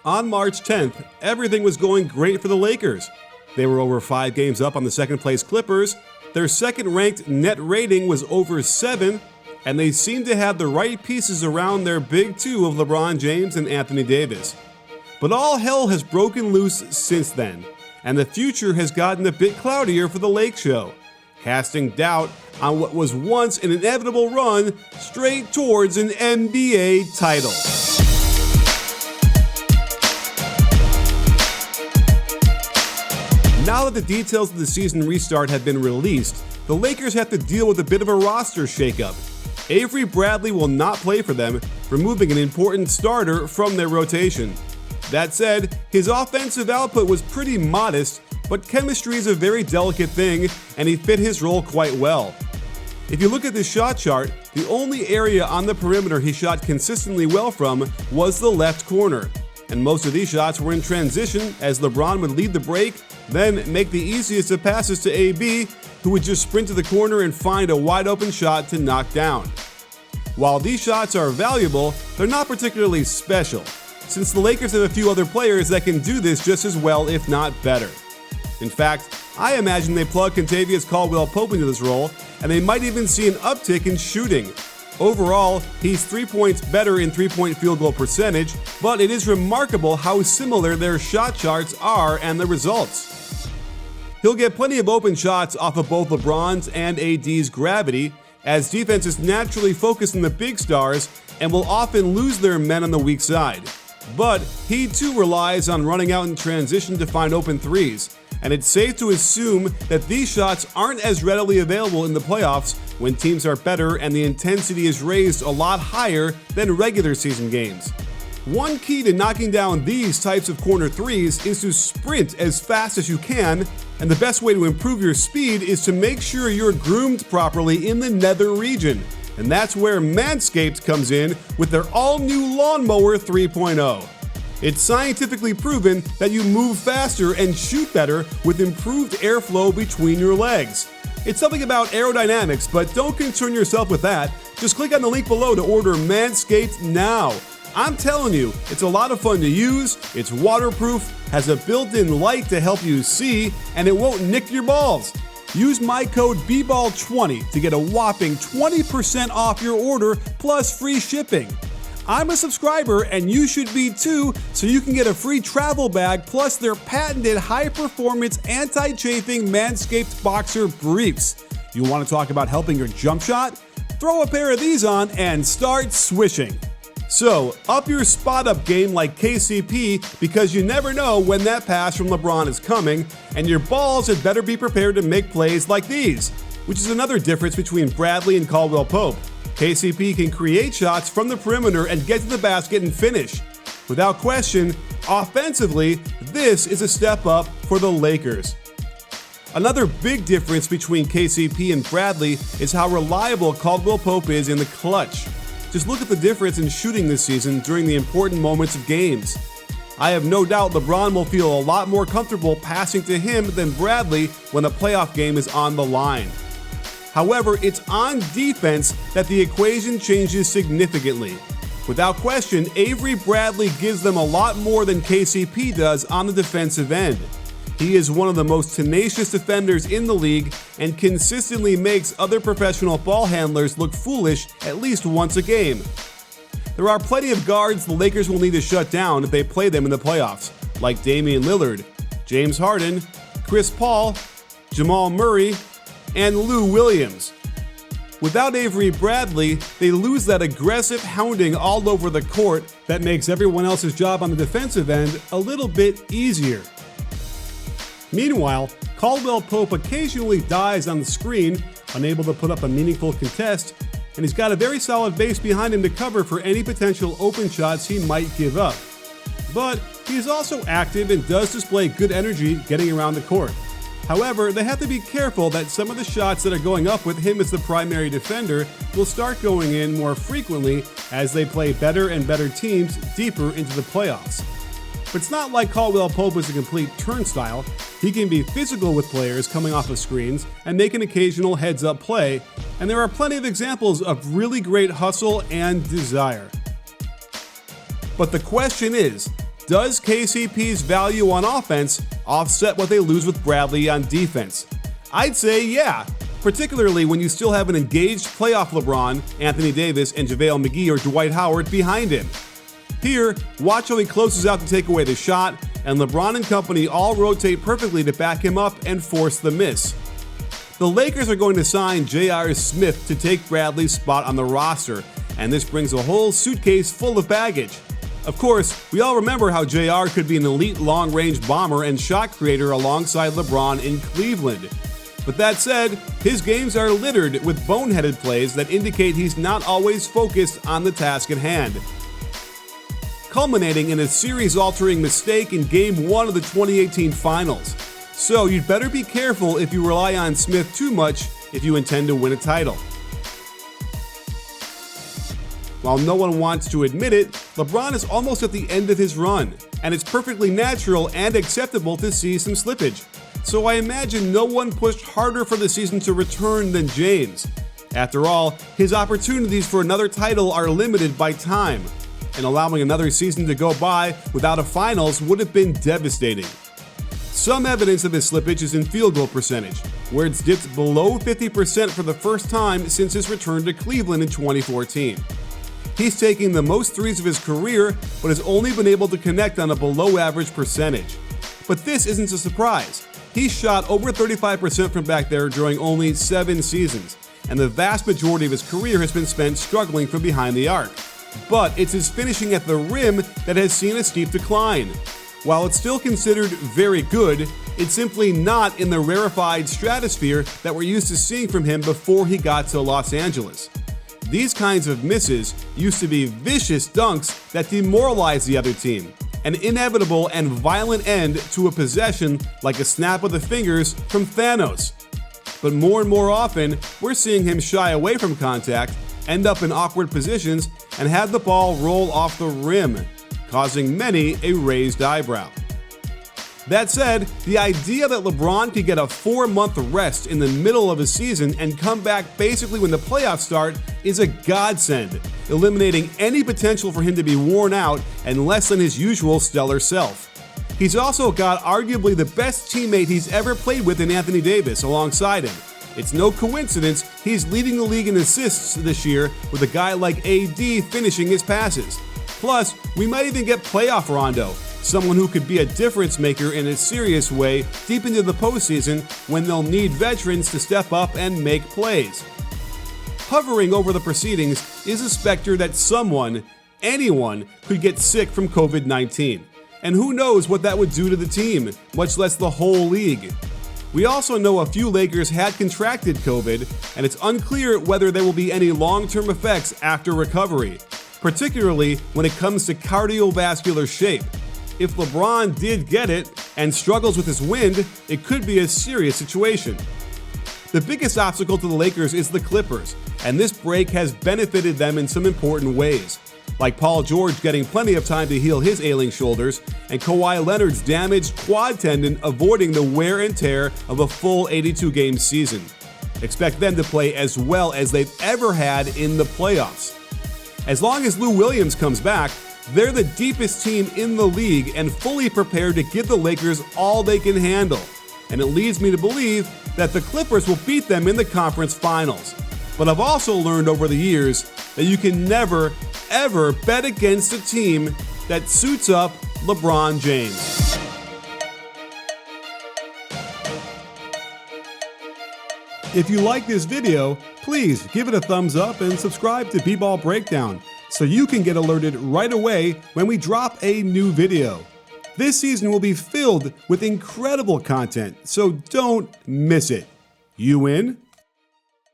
On March 10th, everything was going great for the Lakers. They were over 5 games up on the second-place Clippers, their second-ranked net rating was over 7, and they seemed to have the right pieces around their big two of LeBron James and Anthony Davis. But all hell has broken loose since then, and the future has gotten a bit cloudier for the Lake Show, casting doubt on what was once an inevitable run straight towards an NBA title. Now that the details of the season restart have been released, the Lakers have to deal with a bit of a roster shakeup. Avery Bradley will not play for them, removing an important starter from their rotation. That said, his offensive output was pretty modest, but chemistry is a very delicate thing, and he fit his role quite well. If you look at this shot chart, the only area on the perimeter he shot consistently well from was the left corner. And most of these shots were in transition as LeBron would lead the break, then make the easiest of passes to AB, who would just sprint to the corner and find a wide open shot to knock down. While these shots are valuable, they're not particularly special, since the Lakers have a few other players that can do this just as well, if not better. In fact, I imagine they plug Kentavious Caldwell-Pope into this role, and they might even see an uptick in shooting. Overall, he's 3 points better in three-point field goal percentage, but it is remarkable how similar their shot charts are and the results. He'll get plenty of open shots off of both LeBron's and AD's gravity, as defenses naturally focus on the big stars and will often lose their men on the weak side. But he too relies on running out in transition to find open threes, and it's safe to assume that these shots aren't as readily available in the playoffs when teams are better and the intensity is raised a lot higher than regular season games. One key to knocking down these types of corner threes is to sprint as fast as you can, and the best way to improve your speed is to make sure you're groomed properly in the nether region. And that's where Manscaped comes in with their all-new Lawnmower 3.0. It's scientifically proven that you move faster and shoot better with improved airflow between your legs. It's something about aerodynamics, but don't concern yourself with that. Just click on the link below to order Manscaped now. I'm telling you, it's a lot of fun to use, it's waterproof, has a built-in light to help you see, and it won't nick your balls. Use my code BBALL20 to get a whopping 20% off your order plus free shipping. I'm a subscriber and you should be too, so you can get a free travel bag plus their patented high-performance anti-chafing Manscaped boxer briefs. You want to talk about helping your jump shot? Throw a pair of these on and start swishing. So, up your spot-up game like KCP, because you never know when that pass from LeBron is coming, and your balls had better be prepared to make plays like these, which is another difference between Bradley and Caldwell-Pope. KCP can create shots from the perimeter and get to the basket and finish. Without question, offensively, this is a step up for the Lakers. Another big difference between KCP and Bradley is how reliable Caldwell-Pope is in the clutch. Just look at the difference in shooting this season during the important moments of games. I have no doubt LeBron will feel a lot more comfortable passing to him than Bradley when a playoff game is on the line. However, it's on defense that the equation changes significantly. Without question, Avery Bradley gives them a lot more than KCP does on the defensive end. He is one of the most tenacious defenders in the league and consistently makes other professional ball handlers look foolish at least once a game. There are plenty of guards the Lakers will need to shut down if they play them in the playoffs, like Damian Lillard, James Harden, Chris Paul, Jamal Murray, and Lou Williams. Without Avery Bradley, they lose that aggressive hounding all over the court that makes everyone else's job on the defensive end a little bit easier. Meanwhile, Caldwell-Pope occasionally dies on the screen, unable to put up a meaningful contest, and he's got a very solid base behind him to cover for any potential open shots he might give up. But he is also active and does display good energy getting around the court. However, they have to be careful that some of the shots that are going up with him as the primary defender will start going in more frequently as they play better and better teams deeper into the playoffs. But it's not like Caldwell-Pope is a complete turnstile. He can be physical with players coming off of screens and make an occasional heads-up play, and there are plenty of examples of really great hustle and desire. But the question is, Does KCP's value on offense offset what they lose with Bradley on defense? I'd say yeah, particularly when you still have an engaged playoff LeBron, Anthony Davis, and JaVale McGee or Dwight Howard behind him. Here, watch how he closes out to take away the shot, and LeBron and company all rotate perfectly to back him up and force the miss. The Lakers are going to sign J.R. Smith to take Bradley's spot on the roster, and this brings a whole suitcase full of baggage. Of course, we all remember how JR could be an elite long-range bomber and shot creator alongside LeBron in Cleveland. But that said, his games are littered with boneheaded plays that indicate he's not always focused on the task at hand, culminating in a series-altering mistake in Game 1 of the 2018 Finals. So you'd better be careful if you rely on Smith too much if you intend to win a title. While no one wants to admit it, LeBron is almost at the end of his run, and it's perfectly natural and acceptable to see some slippage. So I imagine no one pushed harder for the season to return than James. After all, his opportunities for another title are limited by time, and allowing another season to go by without a finals would have been devastating. Some evidence of his slippage is in field goal percentage, where it's dipped below 50% for the first time since his return to Cleveland in 2014. He's taking the most threes of his career, but has only been able to connect on a below-average percentage. But this isn't a surprise. He's shot over 35% from back there during only 7 seasons, and the vast majority of his career has been spent struggling from behind the arc. But it's his finishing at the rim that has seen a steep decline. While it's still considered very good, it's simply not in the rarefied stratosphere that we're used to seeing from him before he got to Los Angeles. These kinds of misses used to be vicious dunks that demoralized the other team, an inevitable and violent end to a possession like a snap of the fingers from Thanos. But more and more often, we're seeing him shy away from contact, end up in awkward positions, and have the ball roll off the rim, causing many a raised eyebrow. That said, the idea that LeBron could get a 4-month rest in the middle of a season and come back basically when the playoffs start is a godsend, eliminating any potential for him to be worn out and less than his usual stellar self. He's also got arguably the best teammate he's ever played with in Anthony Davis alongside him. It's no coincidence he's leading the league in assists this year with a guy like AD finishing his passes. Plus, we might even get playoff Rondo, someone who could be a difference maker in a serious way deep into the postseason when they'll need veterans to step up and make plays. Hovering over the proceedings is a specter that anyone, could get sick from COVID-19. And who knows what that would do to the team, much less the whole league. We also know a few Lakers had contracted COVID, and it's unclear whether there will be any long-term effects after recovery, particularly when it comes to cardiovascular shape. If LeBron did get it and struggles with his wind, it could be a serious situation. The biggest obstacle to the Lakers is the Clippers, and this break has benefited them in some important ways, like Paul George getting plenty of time to heal his ailing shoulders, and Kawhi Leonard's damaged quad tendon avoiding the wear and tear of a full 82-game season. Expect them to play as well as they've ever had in the playoffs. As long as Lou Williams comes back, they're the deepest team in the league and fully prepared to give the Lakers all they can handle. And it leads me to believe that the Clippers will beat them in the conference finals. But I've also learned over the years that you can never, ever bet against a team that suits up LeBron James. If you like this video, please give it a thumbs up and subscribe to B-Ball Breakdown so you can get alerted right away when we drop a new video. This season will be filled with incredible content, so don't miss it. You in?